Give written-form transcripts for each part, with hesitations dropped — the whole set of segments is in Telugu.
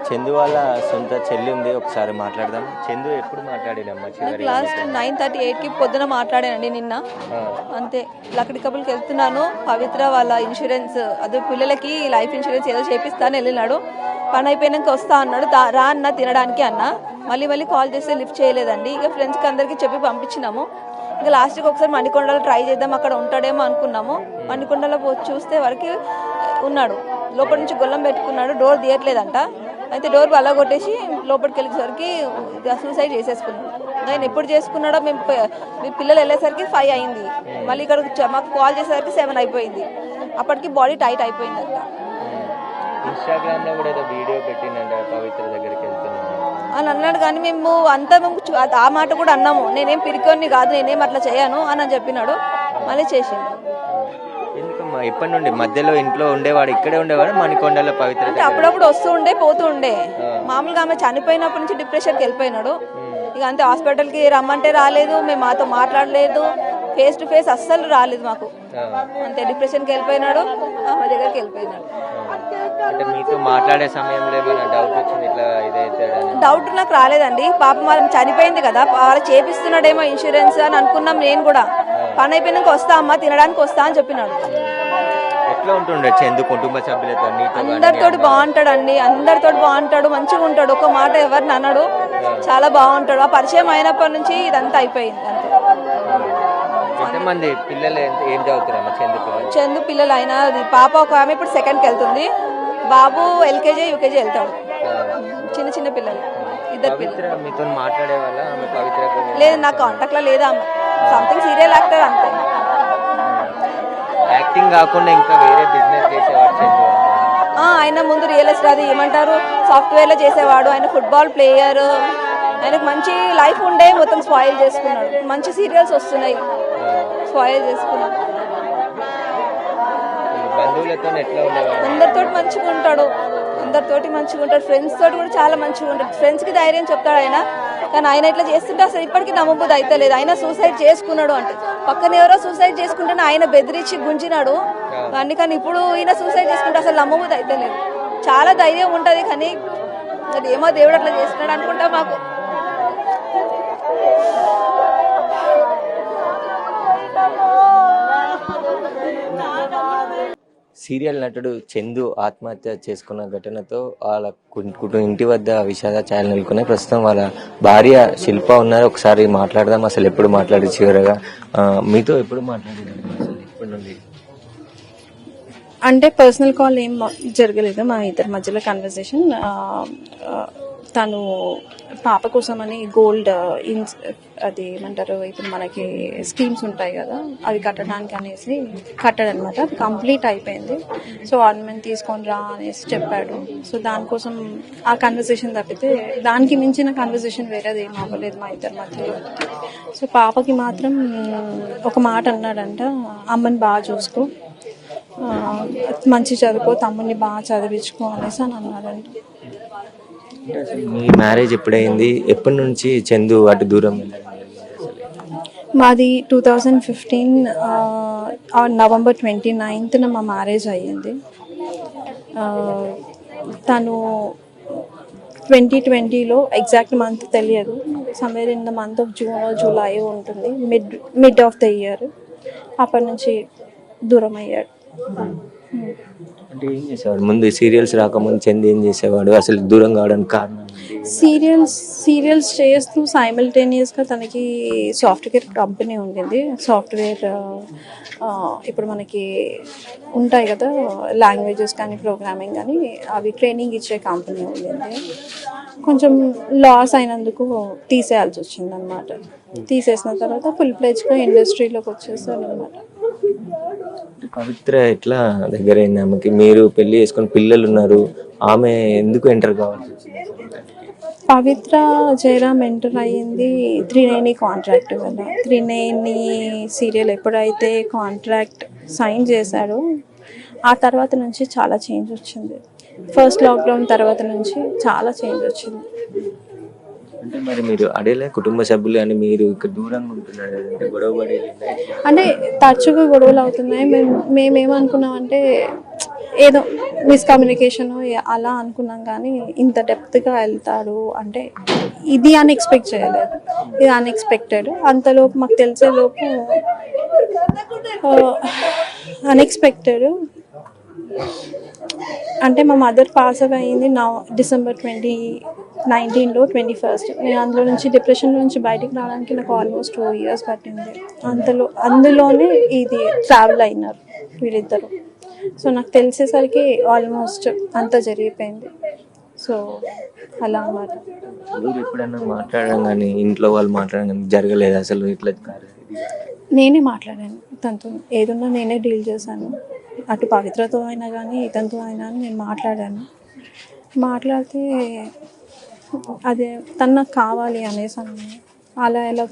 చందు వాళ్ళ సొంత చెల్లి ఉంది, ఒకసారి మాట్లాడదాం. చందు ఎప్పుడు మాట్లాడినమ్మా చివరి? లాస్ట్ 9:38కి పొద్దున మాట్లాడానండి నిన్న. అంతే, లక్కడి కపుల్కి వెళ్తున్నాను, పవిత్ర వాళ్ళ ఇన్సూరెన్స్ అదే పిల్లలకి లైఫ్ ఇన్సూరెన్స్ ఏదో చేపిస్తాను వెళ్ళినాడు. పని అయిపోయినాక వస్తా అన్నాడు. రా అన్న తినడానికి అన్న. మళ్ళీ కాల్ చేస్తే లిఫ్ట్ చేయలేదండి. ఇక ఫ్రెండ్స్కి అందరికీ చెప్పి పంపించినాము. ఇంకా లాస్ట్కి ఒకసారి మణికొండలో ట్రై చేద్దాం, అక్కడ ఉంటాడేమో అనుకున్నాము. మణికొండలో చూస్తే వరకు ఉన్నాడు, లోపల నుంచి గొల్లం పెట్టుకున్నాడు, డోర్ తీయట్లేదంట. అయితే డోర్ అలా కొట్టేసి లోపలికి వెళ్ళేసరికి సూసైడ్ చేసేసుకున్నాడు. ఆయన ఎప్పుడు చేసుకున్నాడో మీ పిల్లలు వెళ్ళేసరికి 5 అయింది. మళ్ళీ ఇక్కడ మాకు కాల్ చేసేసరికి 7 అయిపోయింది. అప్పటికి బాడీ టైట్ అయిపోయిందంట. ఇన్స్టాగ్రామ్ లో కూడా ఏదో వీడియో పెట్టిందంట పవిత్ర దగ్గరికి వెళ్తున్నాను అని అన్నాడు. కానీ మేము ఆ మాట కూడా అన్నాము, నేనేం పిరికోని కాదు, నేనేం అట్లా చేయను అని చెప్పినాడు. మళ్ళీ చేసిండు. ఎందుకమ్మా ఇప్పటి నుండి మధ్యలో ఇంట్లో ఉండేవాడు, ఇక్కడే ఉండేవాడు మణికొండలో పవిత్ర? అంటే అప్పుడప్పుడు వస్తూ ఉండే పోతూ ఉండే. మామూలుగా ఆమె చనిపోయినప్పటి నుంచి డిప్రెషన్కి వెళ్ళిపోయినాడు. ఇక అంతే, హాస్పిటల్కి రమ్మంటే రాలేదు, మేము మాతో మాట్లాడలేదు, ఫేస్ టు ఫేస్ అస్సలు రాలేదు మాకు. అంతే, డిప్రెషన్కి వెళ్ళిపోయినాడు, ఆమె దగ్గరికి వెళ్ళిపోయినాడు. అంటే మీతో మాట్లాడే సమయంలో ఏమైనా డౌట్ వచ్చింది ఇట్లా ఇదైతే? డౌట్ నాకు రాలేదండి. పాపం మనం చనిపోయింది కదా, వాళ్ళు చేపిస్తున్నాడేమో ఇన్సూరెన్స్ అని అనుకున్నాం. నేను కూడా పని అయిపోయినాక వస్తా అమ్మా తినడానికి వస్తా అని చెప్పినాడు. ఎట్లా ఉంటుండే చందు కుటుంబ సభ్యులతో? అందరితోటి బాగుంటాడు అండి, అందరితోటి బాగుంటాడు, మంచిగా ఉంటాడు, ఒక మాట ఎవరిని అన్నాడు, చాలా బాగుంటాడు. ఆ పరిచయం అయినప్పటి నుంచి ఇదంతా అయిపోయింది. అంతే. ఎంతమంది పిల్లలు ఏం చదువుతారమ్మా చందు పిల్లలు అయినా? పాప ఒక ఆమె ఇప్పుడు 2nd వెళ్తుంది, బాబు LKG UKG వెళ్తాడు. చిన్న పిల్లలు, 2 పిల్లలు. మీతో మాట్లాడే వాళ్ళ పవిత్ర? లేదు, నాకు కాంటాక్ట్ లో లేదా. సంథింగ్ సీరియల్ యాక్టర్ అంతే. యాక్టింగ్ కాకుండా ఇంకా వేరే బిజినెస్ చేసేవాడు చందు? ఆయన ముందు రియల్ ఎస్టేట్, అది ఏమంటారు, సాఫ్ట్వేర్ లో చేసేవాడు. ఆయన ఫుట్బాల్ ప్లేయర్, ఆయనకు మంచి లైఫ్ ఉండే, మొత్తం స్పాయిల్ చేసుకున్నాడు. మంచి సీరియల్స్ వస్తున్నాయి, స్పాయిల్ చేసుకున్నాడు. అందరితోటి మంచిగా ఉంటాడు, ఫ్రెండ్స్ తోటి కూడా చాలా మంచిగా ఉంటాడు. ఫ్రెండ్స్ కి ధైర్యం చెప్తాడు ఆయన. కానీ ఆయన ఇట్లా చేస్తుంటే అసలు ఇప్పటికీ నమ్మబుద్ధి అయితే లేదు. ఆయన సూసైడ్ చేసుకున్నాడు అంటే, పక్కన ఎవరో సూసైడ్ చేసుకుంటే ఆయన బెదిరించి గుంజినాడు. కానీ ఇప్పుడు ఈయన సూసైడ్ చేసుకుంటే అసలు నమ్మబుద్ధి అయితే లేదు. చాలా ధైర్యం ఉంటది, కానీ అది ఏమో దేవుడు అట్లా చేస్తున్నాడు అనుకుంటా మాకు. సీరియల్ నటుడు చందు ఆత్మహత్య చేసుకున్న ఘటనతో వాళ్ళ ఇంటి వద్ద విషాద ఛాయలు నెలకొన్నాయి. ప్రస్తుతం వాళ్ళ భార్య శిల్ప ఉన్నారు, ఒకసారి మాట్లాడదాం. అసలు ఎప్పుడు మాట్లాడి చివరగా మీతో ఎప్పుడు మాట్లాడారు? ఇప్పటి నుండి అంటే పర్సనల్ కాల్ ఏం జరగలేదు మా ఇద్దరి మధ్యలో కన్వర్సేషన్. తను పాప కోసమని గోల్డ్ అది ఏమంటారు, ఇప్పుడు మనకి స్కీమ్స్ ఉంటాయి కదా, అవి కట్టడానికి అనేసి కట్టాడనమాట. అది కంప్లీట్ అయిపోయింది. సో ఆర్నమెంట్ తీసుకొని రా అనేసి చెప్పాడు. సో దానికోసం ఆ కన్వర్సేషన్ తప్పితే దానికి మించిన కన్వర్సేషన్ వేరేది ఏం అవ్వలేదు మా ఇద్దరి మధ్యలో. సో పాపకి మాత్రం ఒక మాట అన్నాడంట, అమ్మని బాగా చూసుకో, మంచి చదువుకో, తమ్ముడిని బాగా చదివించుకో అనేసి అని అన్నాడంట. మీ మ్యారేజ్ ఎప్పుడైంది? ఎప్పటి నుంచి చందు అటు దూరం? మాది 2015 November 29th మా మ్యారేజ్ అయ్యింది. తను 2020లో ఎగ్జాక్ట్ మంత్ తెలియదు, somewhere in the month of June July ఉంటుంది, మిడ్ ఆఫ్ ద ఇయర్. అప్పటి నుంచి దూరం అయ్యాడు. అంటే ఏం చేసేవాడు ముందు? సీరియల్స్ రాకముందు చందు ఏం చేసేవాడు? అసలు దూరం కావడానికి కారణం? సీరియల్స్ చేస్తూ సైమల్టేనియస్గా తనకి సాఫ్ట్వేర్ కంపెనీ ఉండింది. సాఫ్ట్వేర్ ఇప్పుడు మనకి ఉంటాయి కదా, లాంగ్వేజెస్ కానీ ప్రోగ్రామింగ్ కానీ అవి ట్రైనింగ్ ఇచ్చే కంపెనీ ఉండింది. కొంచెం లాస్ అయినందుకు తీసేయాల్సి వచ్చింది అనమాట. తీసేసిన తర్వాత ఫుల్ ప్లేజ్గా ఇండస్ట్రీలోకి వచ్చేసాడు అనమాట. పవిత్ర ఎట్లా దగ్గరైంది ఆమెకి? మీరు పెళ్లి చేసుకుని పిల్లలు ఉన్నారు, ఆమె ఎందుకు ఎంటర్ కావాల్సి వచ్చింది? పవిత్ర జయరామ్ ఎంటర్ అయ్యింది త్రినేని కాంట్రాక్ట్ వల్ల. త్రినేని సీరియల్ ఎప్పుడైతే కాంట్రాక్ట్ సైన్ చేశాడో ఆ తర్వాత నుంచి చాలా చేంజ్ వచ్చింది. ఫస్ట్ లాక్డౌన్ తర్వాత నుంచి చాలా చేంజ్ వచ్చింది. అంటే మరి మీరు అడేలే కుటుంబ సభ్యులు అని మీరు ఇక్కడ దూరంగా ఉంటున్నారు అంటే గొడవ పడేది? అంటే తరచుగా గొడవలు అవుతున్నాయి. మేమేమనుకున్నామంటే ఏదో మిస్కమ్యూనికేషన్ అలా అనుకున్నాం, కానీ ఇంత డెప్త్గా వెళ్తాడు అంటే ఇది అన్ఎక్స్పెక్ట్ చేయలేదు. ఇది అన్ఎక్స్పెక్టెడ్. అంతలోపు మాకు తెలిసేలోపు అన్ఎక్స్పెక్టెడ్ అంటే మా మదర్ పాస్ అవే అయింది December 2019లో 21st. నేను అందులో నుంచి డిప్రెషన్లో నుంచి బయటికి రావడానికి నాకు ఆల్మోస్ట్ 2 years పట్టింది. అందులోనే ఇది ట్రావెల్ అయినారు వీళ్ళిద్దరు. సో నాకు తెలిసేసరికి ఆల్మోస్ట్ అంతా జరిగిపోయింది. సో అలా అన్నమాట. మీరు ఎప్పుడైనా మాట్లాడడం కానీ ఇంట్లో వాళ్ళు మాట్లాడడం కానీ జరగలేదు అసలు ఇట్లా? నేనే మాట్లాడాను తనతో, ఏదున్నా నేనే డీల్ చేశాను. అటు పవిత్రతో అయినా కానీ ఇతనితో అయినా నేను మాట్లాడాను. మాట్లాడితే అదే తను నాకు కావాలి అనేసి అన్నాను. అలా ఎలా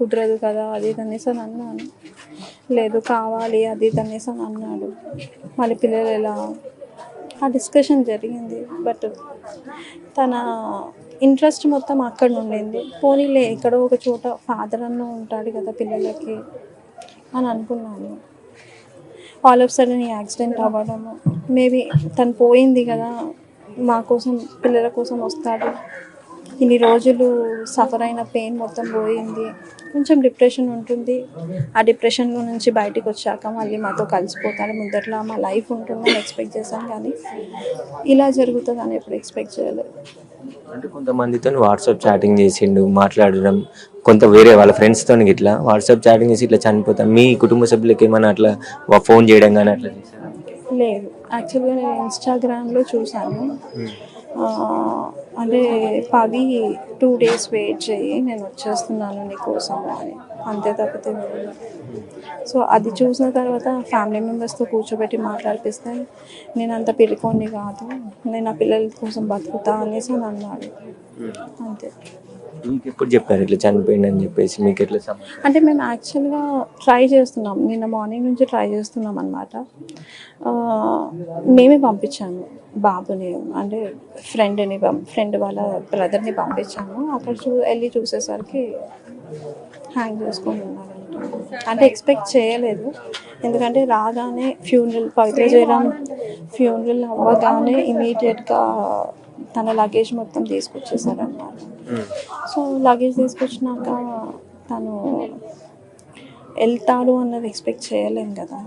కుదరదు కదా అది అనేసి అని అన్నాను. లేదు కావాలి అది అనేసి అని అన్నాడు. మళ్ళీ పిల్లలు ఎలా, ఆ డిస్కషన్ జరిగింది. బట్ తన ఇంట్రెస్ట్ మొత్తం అక్కడ ఉండింది. పోనీలే ఎక్కడో ఒక చోట ఫాదర్ అన్న ఉంటాడు కదా పిల్లలకి అని అనుకున్నాను. ఆల్ ఆఫ్ సడన్ ఈ యాక్సిడెంట్ అవ్వడము, మేబీ తను పోయింది కదా మా కోసం పిల్లల కోసం వస్తాడు, ఇన్ని రోజులు సఫర్ అయిన పెయిన్ మొత్తం పోయింది, కొంచెం డిప్రెషన్ ఉంటుంది, ఆ డిప్రెషన్లో నుంచి బయటికి వచ్చాక మళ్ళీ మాతో కలిసిపోతాడు, ముందట్లా మా లైఫ్ ఉంటుందని ఎక్స్పెక్ట్ చేశాను. కానీ ఇలా జరుగుతుందని ఎప్పుడు ఎక్స్పెక్ట్ చేయలేదు. అంటే కొంతమందితో వాట్సాప్ చాటింగ్ చేసిండు, మాట్లాడడం, కొంత వేరే వాళ్ళ ఫ్రెండ్స్తో ఇట్లా వాట్సాప్ చాటింగ్ చేసి ఇట్లా చనిపోతాం. మీ కుటుంబ సభ్యులకి ఏమైనా అట్లా ఫోన్ చేయడం కానీ అట్లా చేశారా? లేదు, యాక్చువల్గా నేను ఇన్స్టాగ్రామ్లో చూశాను. అంటే పవి 2 days వెయిట్ చేయి నేను వచ్చేస్తున్నాను నీకోసం అని, అంతే తప్పితే లేదు. సో అది చూసిన తర్వాత ఫ్యామిలీ మెంబర్స్తో కూర్చోబెట్టి మాట్లాడిపిస్తే నేను అంత పిరికోండి కాదు, నేను ఆ పిల్లల కోసం బతుకుతా అనేసి అని అన్నాడు. అంతే. మీకు ఎప్పుడు చెప్పారు ఇట్లా చనిపోయింది అని చెప్పేసి? మీకు ఎట్లా అంటే మేము యాక్చువల్గా ట్రై చేస్తున్నాం, నిన్న మార్నింగ్ నుంచి ట్రై చేస్తున్నాం అన్నమాట. మేమే పంపించాము బాబుని, అంటే ఫ్రెండ్ వాళ్ళ బ్రదర్ని పంపించాము. అక్కడ వెళ్ళి చూసేసరికి హ్యాంగ్ చేసుకొని ఉన్నారంట. అంటే ఎక్స్పెక్ట్ చేయలేదు, ఎందుకంటే రాగానే పవిత్ర జయరాం ఫ్యూనరల్ అవ్వగానే ఇమీడియట్గా తన లగేజ్ మొత్తం తీసుకొచ్చేసారన్నమాట. సో లగేజ్ తీసుకొచ్చినాక తను వెళ్తాడు అన్నది ఎక్స్పెక్ట్ చేయలేం కదా.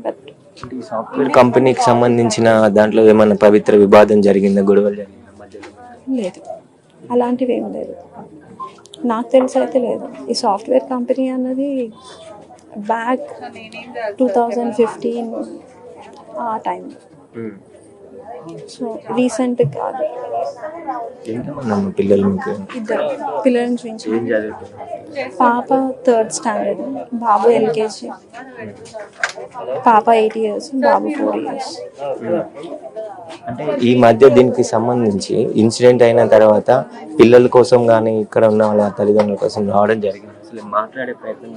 బట్ ఈ సాఫ్ట్వేర్ కంపెనీకి సంబంధించిన దాంట్లో ఏమైనా పవిత్ర వివాదం జరిగిందా, గొడవలు జరిగిందా మధ్యలో? లేదు, అలాంటివి ఏం లేదు, నాకు తెలిసి అయితే లేదు. ఈ సాఫ్ట్వేర్ కంపెనీ అన్నది బ్యాక్ 2015 ఆ టైం. సో రీసెంట్ కాదు. ఎంతమంది పిల్లలు మీకు? ఇద్దరు పిల్లలను చూపించి, పాప 3rd standard, బాబు LKG. పాప 8 years, బాబు 4 years. అంటే ఈ మధ్య దీనికి సంబంధించి ఇన్సిడెంట్ అయిన తర్వాత పిల్లల కోసం కానీ ఇక్కడ ఉన్న వాళ్ళ తల్లిదండ్రుల కోసం రావడం జరిగింది. అసలు మాట్లాడే ప్రయత్నం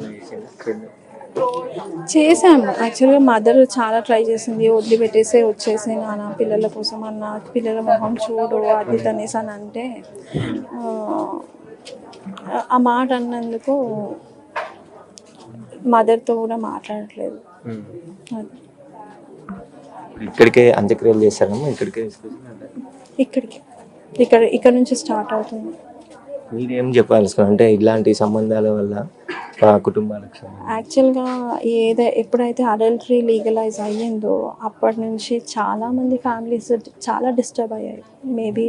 చేశాము. యాక్చువల్గా మదర్ చాలా ట్రై చేసింది, వదిలిపెట్టేసే వచ్చేసి నాన్న పిల్లల కోసం అన్న, పిల్లల మొహం చూడు అది అనేసి అని అంటే ఆ మాట అన్నందుకు మదర్తో కూడా మాట్లాడట్లేదు. ఇక్కడికే అంత్యక్రియలు చేస్తారమ్మా? ఇక్కడ నుంచి స్టార్ట్ అవుతుంది. మీరేం చెప్పాల్సుకున్నారు అంటే ఇలాంటి సంబంధాల వల్ల కుటుంబాలకు? యాక్చువల్గా ఎప్పుడైతే అడల్టరీ లీగలైజ్ అయ్యిందో అప్పటి నుంచి చాలామంది ఫ్యామిలీస్ చాలా డిస్టర్బ్ అయ్యాయి. మేబీ